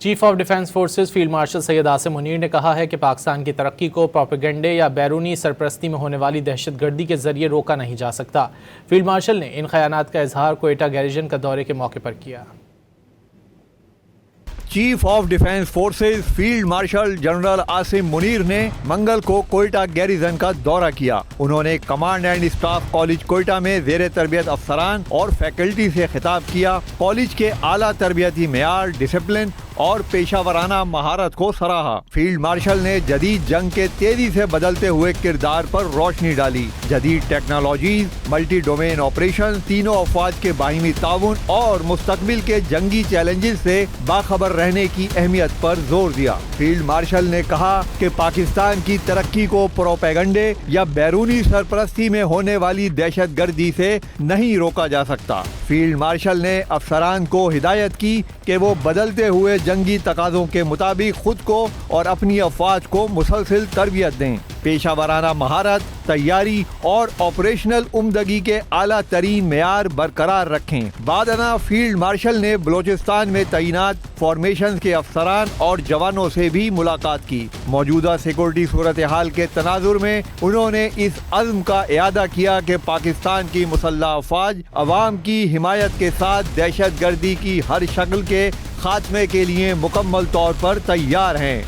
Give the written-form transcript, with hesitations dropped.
Chief of defence forces field marshal Syed Asim Munir نے کہا ہے کہ پاکستان کی ترقی کو پروپیگنڈے یا بیرونی سرپرستی میں ہونے والی دہشت گردی کے ذریعے روکا نہیں جا سکتا۔ فیلڈ مارشل نے ان خیانات کا اظہار کوئٹہ گیریژن کا دورے کے موقع پر کیا۔ Chief of defence forces field marshal general Asim Munir نے منگل کو کوئٹہ گیریژن کا دورہ کیا۔ انہوں نے command and staff college Quetta میں زیر تربیت افسران اور فیکلٹی سے خطاب کیا۔ کالج کے اعلیٰ تربیتی معیار، ڈسپلن اور پیشہ ورانہ مہارت کو سراہا۔ فیلڈ مارشل نے جدید جنگ کے تیزی سے بدلتے ہوئے کردار پر روشنی ڈالی۔ جدید ٹیکنالوجیز، ملٹی ڈومین آپریشن، تینوں افواج کے باہمی تعاون اور مستقبل کے جنگی چیلنجز سے باخبر رہنے کی اہمیت پر زور دیا۔ فیلڈ مارشل نے کہا کہ پاکستان کی ترقی کو پروپیگنڈے یا بیرونی سرپرستی میں ہونے والی دہشت گردی سے نہیں روکا جا سکتا۔ فیلڈ مارشل نے افسران کو ہدایت کی کہ وہ بدلتے ہوئے جنگی تقاضوں کے مطابق خود کو اور اپنی افواج کو مسلسل تربیت دیں، پیشہ ورانہ مہارت، تیاری اور آپریشنل عمدگی کے اعلیٰ ترین معیار برقرار رکھیں۔ بعد ازاں فیلڈ مارشل نے بلوچستان میں تعینات فارمیشن کے افسران اور جوانوں سے بھی ملاقات کی۔ موجودہ سیکورٹی صورتحال کے تناظر میں انہوں نے اس عزم کا اعادہ کیا کہ پاکستان کی مسلح افواج عوام کی حمایت کے ساتھ دہشت گردی کی ہر شکل کے خاتمے کے لیے مکمل طور پر تیار ہیں۔